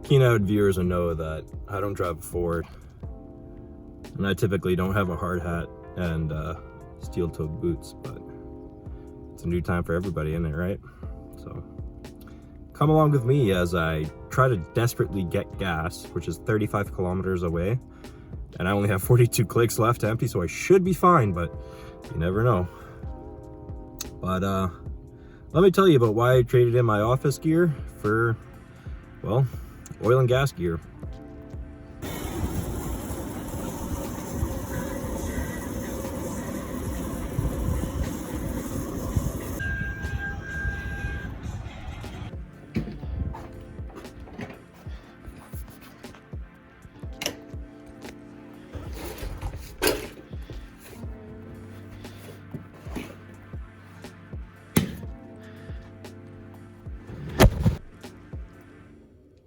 Keen-eyed viewers will know that I don't drive a Ford, and I typically don't have a hard hat and steel-toed boots, but it's a new time for everybody, isn't it, right? So come along with me as I try to desperately get gas, which is 35 kilometers away, and I only have 42 clicks left to empty, so I should be fine, but you never know. But let me tell you about why I traded in my office gear for, well, oil and gas gear.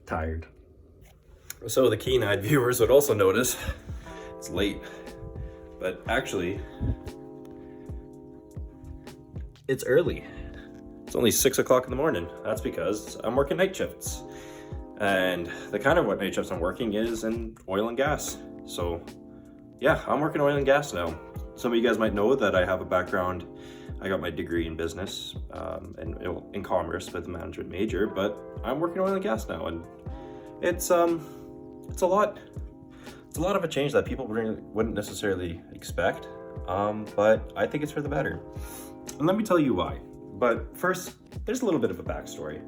Tired. So the keen-eyed viewers would also notice it's late, but actually it's early. It's only 6 o'clock in the morning. That's because I'm working night shifts, and the kind of what night shifts I'm working is in oil and gas. So yeah, I'm working oil and gas now. Some of you guys might know that I have a background. I got my degree in business and in commerce with a management major, but I'm working oil and gas now, and it's a lot of a change that people wouldn't necessarily expect, but I think it's for the better. And let me tell you why. But first, there's a little bit of a backstory.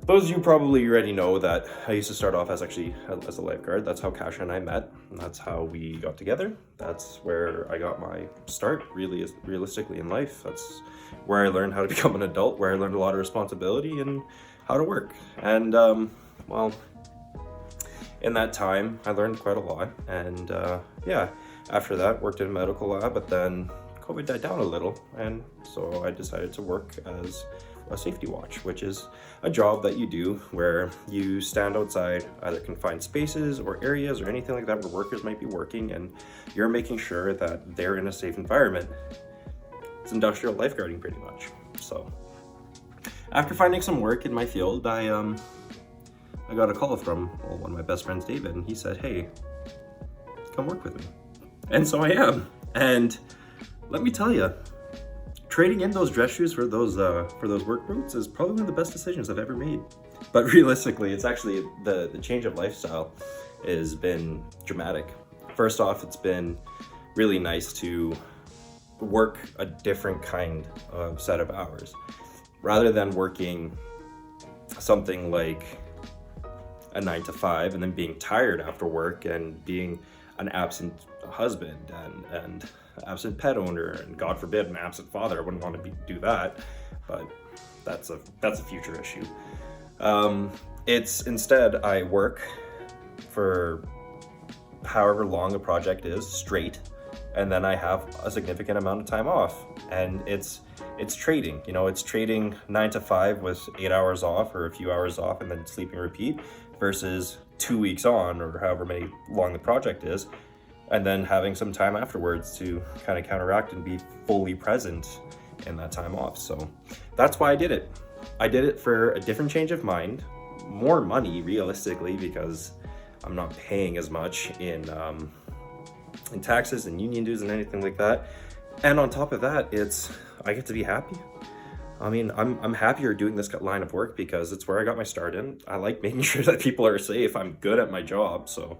Those of you probably already know that I used to start off as a lifeguard. That's how Kasia and I met, and that's how we got together. That's where I got my start, really, realistically, in life. That's where I learned how to become an adult, where I learned a lot of responsibility and how to work. And well, in that time, I learned quite a lot. And yeah, after that, worked in a medical lab, but then COVID died down a little. And so I decided to work as a safety watch, which is a job that you do where you stand outside either confined spaces or areas or anything like that where workers might be working, and you're making sure that they're in a safe environment. It's industrial lifeguarding pretty much. So after finding some work in my field, I got a call from one of my best friends, David, and he said, "Hey, come work with me." And so I am. And let me tell you, trading in those dress shoes for those work boots is probably one of the best decisions I've ever made. But realistically, it's actually the change of lifestyle has been dramatic. First off, it's been really nice to work a different kind of set of hours. Rather than working something like a 9 to 5 and then being tired after work and being an absent husband and absent pet owner, and God forbid an absent father. I wouldn't want to do that, but that's a future issue. It's instead I work for however long a project is straight, and then I have a significant amount of time off, and it's trading. You know, it's trading 9 to 5 with 8 hours off or a few hours off and then sleep and repeat, versus 2 weeks on or however many long the project is, and then having some time afterwards to kind of counteract and be fully present in that time off. So that's why I did it. I did it for a different change of mind, more money realistically, because I'm not paying as much in taxes and union dues and anything like that. And on top of that, I get to be happy. I mean, I'm happier doing this line of work because it's where I got my start in. I like making sure that people are safe. I'm good at my job. So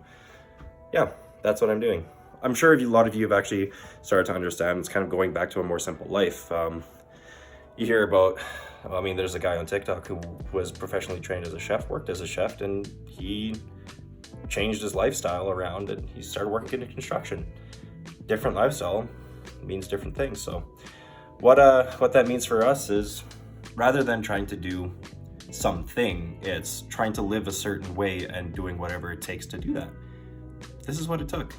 yeah, that's what I'm doing. I'm sure a lot of you have actually started to understand. It's kind of going back to a more simple life. You hear about, I mean, there's a guy on TikTok who was professionally trained as a chef, worked as a chef, and he changed his lifestyle around and he started working in construction. Different lifestyle means different things. So what that means for us is, rather than trying to do something, it's trying to live a certain way and doing whatever it takes to do that. This is what it took,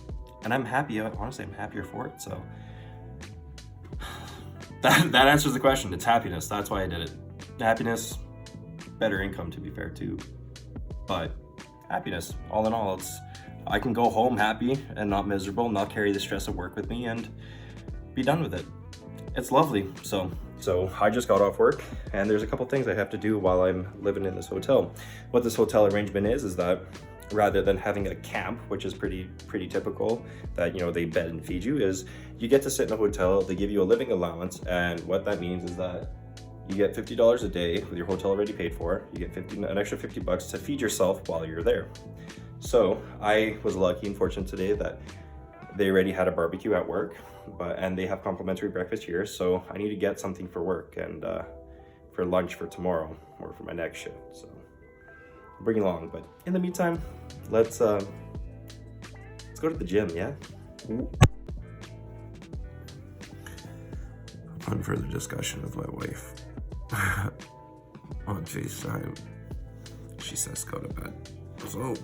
and I'm happy. Honestly, I'm happier for it. So that answers the question. It's happiness. That's why I did it. Happiness, better income, to be fair too, but happiness. All in all, I can go home happy and not miserable, not carry the stress of work with me, and be done with it. It's lovely. So So I just got off work and there's a couple things I have to do while I'm living in this hotel. What this hotel arrangement is that rather than having a camp, which is pretty typical, that, you know, they bed and feed you, is you get to sit in a hotel, they give you a living allowance, and what that means is that you get $50 a day with your hotel already paid for. You get an extra $50 to feed yourself while you're there. So I was lucky and fortunate today that they already had a barbecue at work, and they have complimentary breakfast here. So I need to get something for work and for lunch for tomorrow or for my next shift. So I'll bring it along. But in the meantime, let's go to the gym. Yeah. Upon further discussion with my wife on FaceTime, she says go to bed. So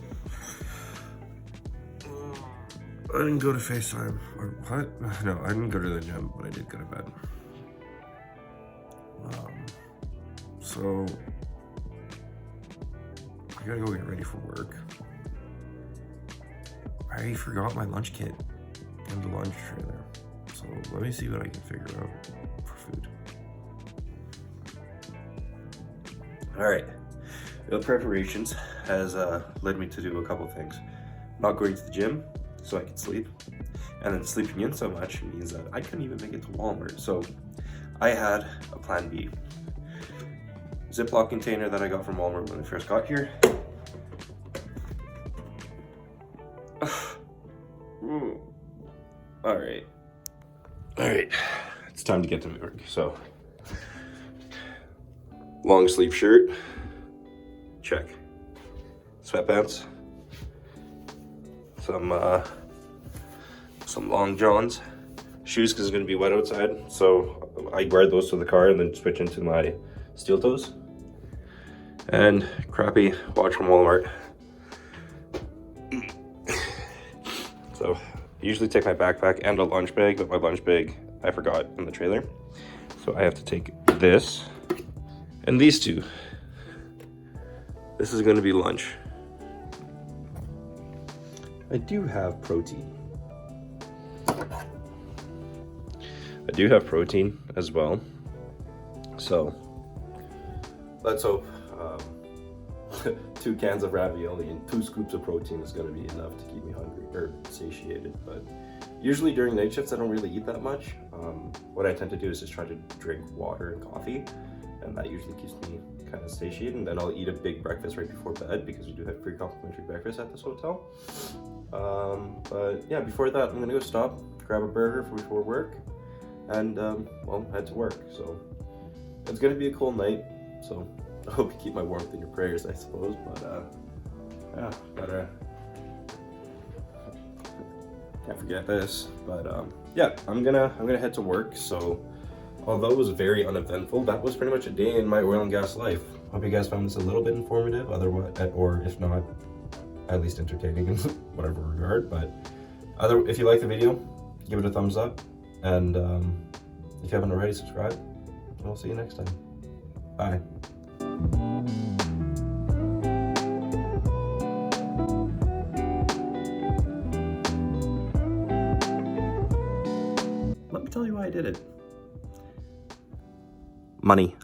I didn't go to FaceTime, or what? No, I didn't go to the gym, but I did go to bed. So I gotta go get ready for work. I forgot my lunch kit in the lunch trailer. So let me see what I can figure out for food. All right, the preparations has led me to do a couple things. Not going to the gym so I can sleep, and then sleeping in so much means that I couldn't even make it to Walmart. So I had a plan B. Ziploc container that I got from Walmart when I first got here. All right, it's time to get to work. So long sleeve shirt, check. Sweatpants, some long johns, shoes because it's going to be wet outside, so I wear those to the car and then switch into my steel toes, and crappy watch from Walmart. So I usually take my backpack and a lunch bag, but my lunch bag I forgot in the trailer, so I have to take this and these two. This is going to be lunch. I do have protein. I do have protein as well. So let's hope 2 cans of ravioli and 2 scoops of protein is going to be enough to keep me hungry or satiated. But usually during night shifts, I don't really eat that much. What I tend to do is just try to drink water and coffee, and that usually keeps me kind of satiated. And then I'll eat a big breakfast right before bed because we do have free complimentary breakfast at this hotel. But yeah, before that, I'm gonna go stop, grab a burger before work, and well, head to work. So it's gonna be a cold night, so I hope you keep my warmth in your prayers, I suppose. But yeah, can't forget this. But yeah, I'm gonna head to work. So although it was very uneventful, that was pretty much a day in my oil and gas life. Hope you guys found this a little bit informative, otherwise, or if not, at least entertaining in whatever regard. But if you like the video, give it a thumbs up, and if you haven't already, subscribe, and I'll see you next time. Bye. Let me tell you why I did it. Money.